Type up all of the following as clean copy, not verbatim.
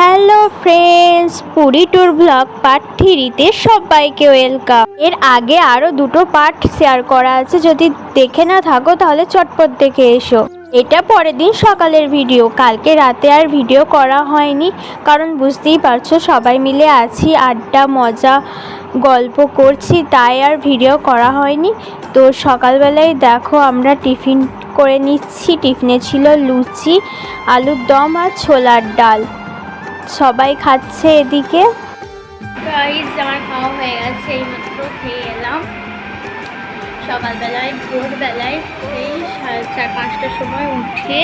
Hello friends, Puri tour vlog part 3তে সবাইকে welcome. এর আগে আরও দুটো পার্ট শেয়ার করা আছে, যদি দেখে না থাকো তাহলে চটপট দেখে এসো। এটা পরের দিন সকালের ভিডিও, কালকে রাতে আর ভিডিও করা হয়নি, কারণ বুঝতেই পারছো সবাই মিলে আছি, আড্ডা মজা গল্প করছি, তাই আর ভিডিও করা হয়নি। তো সকালবেলায় দেখো আমরা টিফিন করে নিচ্ছি। টিফিনে ছিল লুচি, আলুর দম আর ছোলার ডাল। সবাই খাচ্ছে এদিকে। গাইস আমার খাওয়া হয়ে গেছে, এইমাত্র খেয়ে এলাম। সকালবেলায় ভোরবেলায় এই 4:30টার সময় উঠে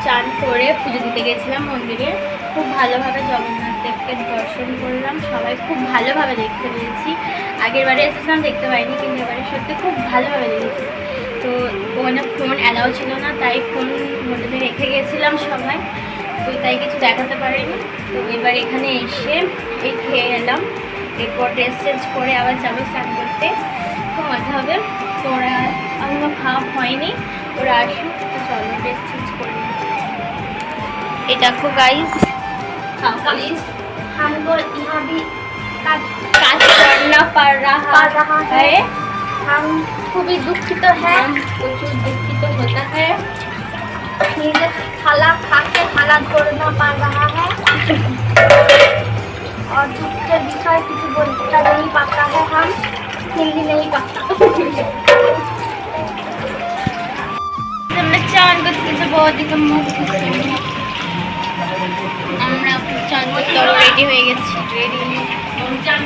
চান করে পুজো দিতে গেছিলাম মন্দিরে। খুব ভালোভাবে জগন্নাথ দেবকে দর্শন করলাম, সবাই খুব ভালোভাবে দেখতে পেয়েছি। আগের বারে এসেছিলাম দেখতে পাইনি, কিন্তু এবারে সত্যি খুব ভালোভাবে দেখেছি। তো ওখানে ফোন অ্যালাউ ছিল না, তাই ফোন মন্দিরে রেখে গেছিলাম সবাই, তো তাই কিছু দেখাতে পারিনি। তো এবার এখানে এসে এই খেয়ে এলাম, এরপর ড্রেস চেঞ্জ করে আবার যাবো স্নান করতে, খুব মজা হবে। তো ওরা আমার খাওয়া হয়নি, ওরা আসুক, তো চলো ড্রেস চেঞ্জ করে নিই। এই দেখো গাইস, प्लीज हमको यहाँ भी কাজ करना पड़ रहा है। हम खूब दुखित है, प्रचुर दुखित होता है। नीले खाला खा के खाला छोड़ना पड़ रहा है और दुख के विषय कुछ बोलता नहीं पाता है, हम हिंदी नहीं पाता। আমরা চান করতে যাবো, ওদিকে মুখ ধুচ্ছি। আমরা চান করতে রেডি হয়ে গেছি, রেডি চান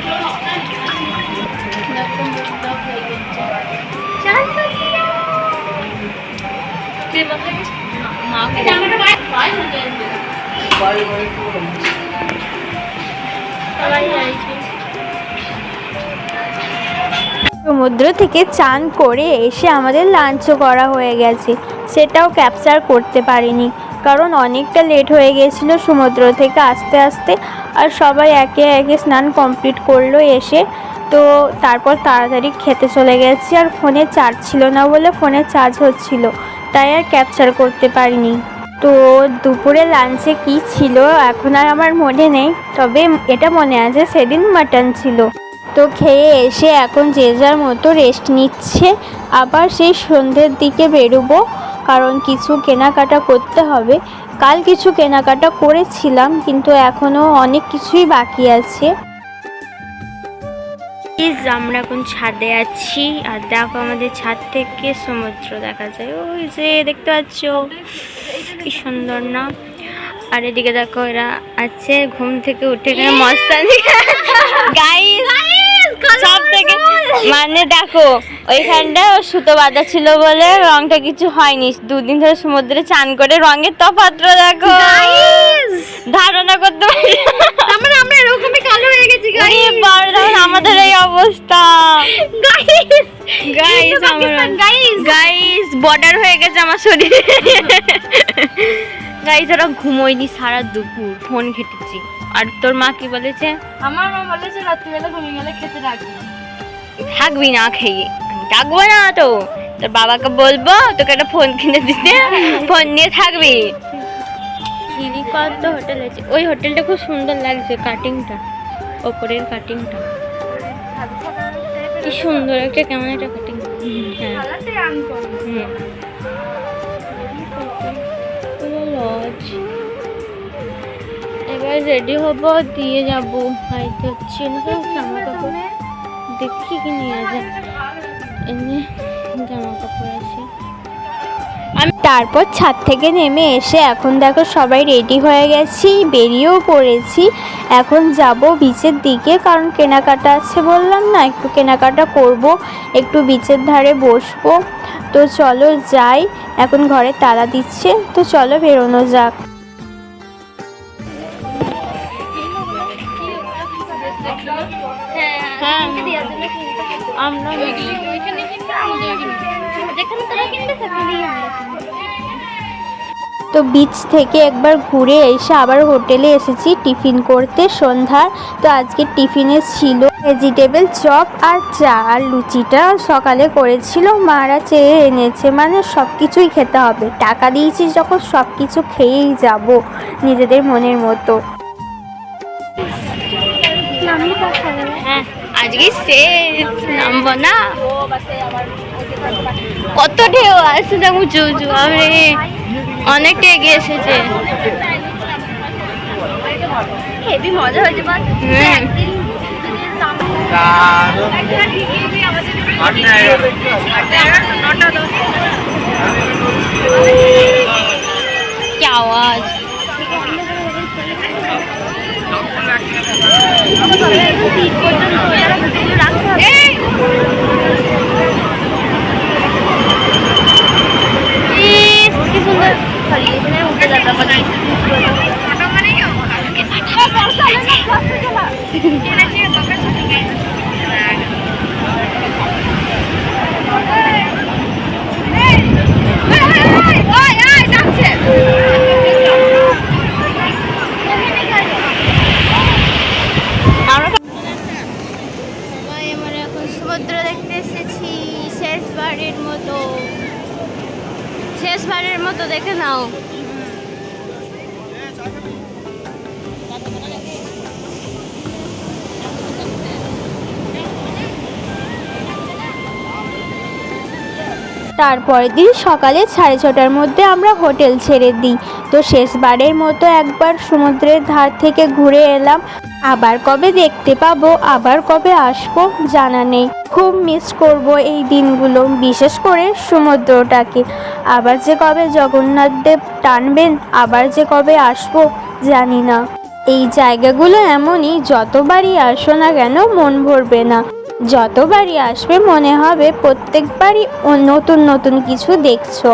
সমুদ্র থেকে চান করে এসে আমাদের লাঞ্চও করা হয়ে গেছে, সেটাও ক্যাপচার করতে পারিনি, কারণ অনেকটা লেট হয়ে গেছিলো সমুদ্র থেকে আসতে আসতে। আর সবাই একে একে স্নান কমপ্লিট করলো এসে, তো তারপর তাড়াতাড়ি খেতে চলে গেছি। আর ফোনে চার্জ ছিল না বলে ফোনে চার্জ হচ্ছিল, তাই আর ক্যাপচার করতে পারিনি। তো দুপুরে লাঞ্চে কি ছিল এখন আর আমার মনে নেই, তবে এটা মনে আছে সেদিন মাটন ছিল। তো খেয়ে এসে এখন যে যার মতো রেস্ট নিচ্ছে, আবার সেই সন্ধ্যের দিকে বেরোবো, কারণ কিছু কেনাকাটা করতে হবে। কাল কিছু কেনাকাটা করেছিলাম, কিন্তু এখনও অনেক কিছুই বাকি আছে। আমরা এখন ছাদে আছি, আর দেখো আমাদের ছাদ থেকে সমুদ্র দেখা যায়, ওই যে দেখতে পাচ্ছ কি সুন্দর না। আর এদিকে দেখো এরা আছে ঘুম থেকে উঠে এখানে মস্তানি গাইস সব থেকে, মানে দেখো ওইখানটা সুতো বাঁধা ছিল বলে রংটা কিছু হয়নি। দুদিন ধরে সমুদ্রে চান করে রঙের তফাৎ দেখো, ধারণা করতে পারি আমরা এরকমই কালো হয়ে গেছি আমাদের এই অবস্থা। গাইস বর্ডার হয়ে গেছে আমার শরীরে। গাইস ওরা ঘুমোয়নি সারা দুপুর, ফোন ঘেটেছি। আর তোর মা কি বলেছে? আমার মা বলেছে রাত্রিবেলা ঘুমিয়ে গেলে খেতে রাখবি, থাকবি না খেয়ে। ডাকবো না তো, তোর বাবাকে বলবো তোকে একটা ফোন কিনে দিতে, ফোন নিয়ে থাকবি। কত হোটেল আছে, ওই হোটেলটা খুব সুন্দর লাগছে, কাটিংটা ওপরের কাটিংটা কি সুন্দর একটা, কেমন একটা কাটিং। লজ এবার রেডি হবো, দিয়ে যাবো। খাইতে হচ্ছে না জামা কাপড়, দেখি কি নিয়ে যায়, এমনি জামা কাপড় আছে। আমি তারপর ছাদ থেকে নেমে এসে এখন দেখো সবাই রেডি হয়ে গেছি, বেরিয়েও পড়েছি। এখন যাব বিচের দিকে, কারণ কেনাকাটা আছে বললাম না, একটু কেনাকাটা করব, একটু বিচের ধারে বসবো। তো চলো যাই, এখন ঘরে তালা দিচ্ছে, তো চলো বেরোনো যাক। আমরা তো বিচ থেকে একবার ঘুরে এসে আবার হোটেলে এসেছি টিফিন করতে সন্ধ্যার। তো আজকে টিফিনে ছিল ভেজিটেবল চপ আর চা, আর লুচিটা সকালে করেছিল মারা, চেয়ে এনেছে। মানে সব কিছুই খেতে হবে, টাকা দিয়েছি যখন সব কিছু খেয়েই যাব নিজেদের মনের মতো। হ্যাঁ আজকে শেষ, নামবো না। কত ঢেউ আসছে দেখো, উঁচু উঁচু, আমি অনেকটা এগিয়ে এসেছে। হেবি মজা হয়েছে। কি আওয়াজ! কি সুন্দর উঠে যাবে। সমুদ্র দেখতে এসেছি শেষবারের মতো দেখে নাও। তারপরের দিন সকালে 6:30টার মধ্যে আমরা হোটেল ছেড়ে দিই। তো শেষবারের মতো একবার সমুদ্রের ধার থেকে ঘুরে এলাম। আবার কবে দেখতে পাবো, আবার কবে আসবো জানা নেই। খুব মিস করব এই দিনগুলো, বিশেষ করে সমুদ্রটাকে। আবার যে কবে জগন্নাথ দেব টানবেন, আবার যে কবে আসবো জানি না। এই জায়গাগুলো এমনই, যতবারই আসো না কেন মন ভরবে না। যতবারই আসবে মনে হবে প্রত্যেকবারই নতুন নতুন কিছু দেখছো।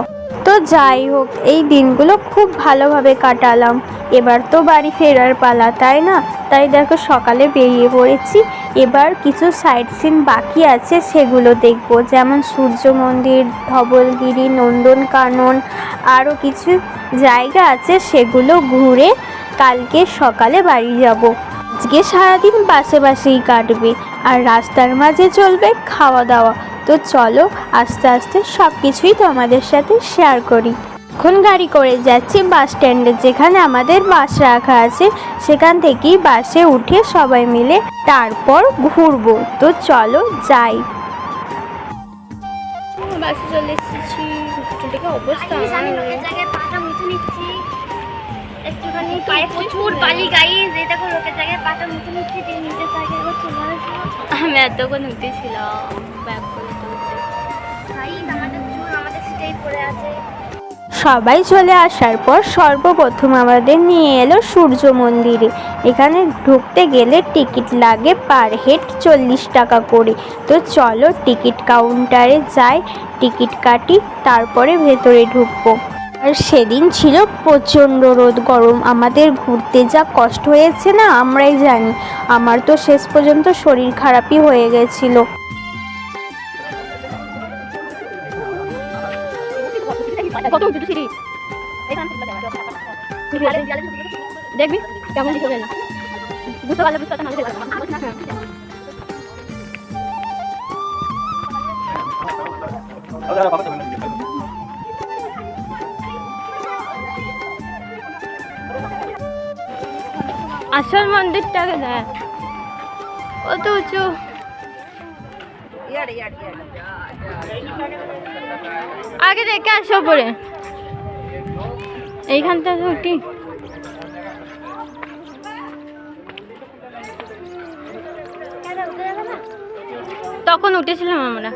তো যাই হোক, এই দিনগুলো খুব ভালোভাবে কাটালাম। এবার তো বাড়ি ফেরার পালা, তাই না? তাই দেখো সকালে বেরিয়ে পড়েছি। এবার কিছু সাইট সিন বাকি আছে, সেগুলো দেখব। যেমন সূর্য মন্দির, ধবলগিরি, নন্দনকানন, আরও কিছু জায়গা আছে, সেগুলো ঘুরে কালকে সকালে বাড়ি যাব। আজকে সারাদিন বাসেই কাটবে, আর রাস্তার মাঝে চলবে খাওয়া দাওয়া। তো চলো আস্তে আস্তে সব কিছুই তোমাদের সাথে শেয়ার করি। এখন গাড়ি করে যাচ্ছি বাস স্ট্যান্ডে, যেখানে আমাদের বাস রাখা আছে। সেখান থেকেই বাসে উঠে সবাই মিলে তারপর ঘুরবো। তো চলো যাই। বাসে চলে এসেছি। অবস্থা একটুখানি প্রচুর বালি গায়ে, যে দেখো লোকের জায়গায় পাটা মুখে নিচ্ছি, দিয়ে নিজের জায়গায় চলে আসবো। আমি এতক্ষণ উঠেছিলাম ব্যাগ করে তুলতে, আমাদের সিটেই পড়ে আছে। সবাই চলে আসার পর সর্বপ্রথম আমাদের নিয়ে এলো সূর্য মন্দিরে। এখানে ঢুকতে গেলে টিকিট লাগে পার হেড 40 টাকা করে। তো চলো টিকিট কাউন্টারে যাই, টিকিট কাটি, তারপরে ভেতরে ঢুকবো। আর সেদিন ছিল প্রচণ্ড রোদ, গরম। আমাদের ঘুরতে যা কষ্ট হয়েছে না আমরাই জানি। আমার তো শেষ পর্যন্ত শরীর খারাপই হয়ে গেছিলো। দেখবি কেমন বুঝতে পারলে বুঝতে আসল মন্দিরটাকে দেখ, কত উঁচু। আগে দেখে আসো পরে, এইখানটা উঠি। তখন উঠেছিলাম আমরা।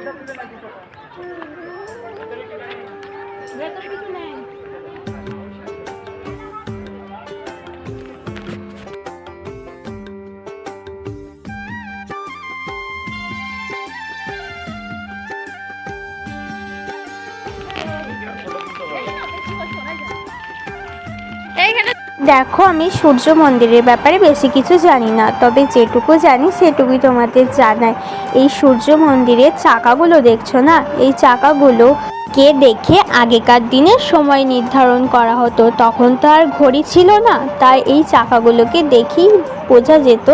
দেখো আমি সূর্য মন্দিরের ব্যাপারে বেশি কিছু জানি না, তবে যেটুকু জানি সেটুকুই তোমাদের জানাই। এই সূর্য মন্দিরের চাকাগুলো দেখছো না, এই চাকাগুলো কে দেখে আগেকার দিনে সময় নির্ধারণ করা হতো, তখন তো আর ঘড়ি ছিল না, তাই এই চাকাগুলোকে দেখেই বোঝা যেত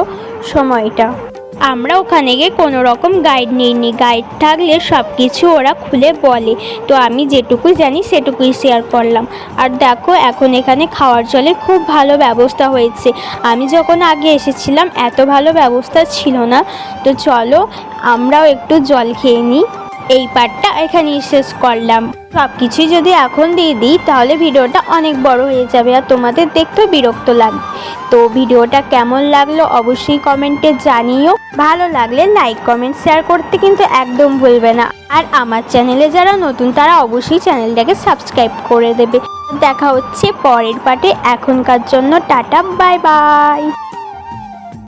সময়টা। আমরা ওখানে গিয়ে কোনো রকম গাইড নিইনি, গাইড থাকলে সব কিছু ওরা খুলে বলে, তো আমি যেটুকু জানি সেটুকুই শেয়ার করলাম। আর দেখো এখন এখানে খাওয়ার জলের খুব ভালো ব্যবস্থা হয়েছে, আমি যখন আগে এসেছিলাম এত ভালো ব্যবস্থা ছিল না। তো চলো আমরাও একটু জল খেয়ে নিই। এই পার্টটা এখানেই শেষ করলাম। সব কিছুই যদি এখন দিয়ে দিই তাহলে ভিডিওটা অনেক বড় হয়ে যাবে আর তোমাদের দেখতেও বিরক্ত লাগবে। তো ভিডিওটা কেমন লাগলো অবশ্যই কমেন্টে জানিও, ভালো লাগলে লাইক কমেন্ট শেয়ার করতে কিন্তু একদম ভুলবে না। আর আমার চ্যানেলে যারা নতুন তারা অবশ্যই চ্যানেলটাকে সাবস্ক্রাইব করে দেবে। দেখা হচ্ছে পরের পার্টে, এখনকার জন্য টাটা, বাই বাই।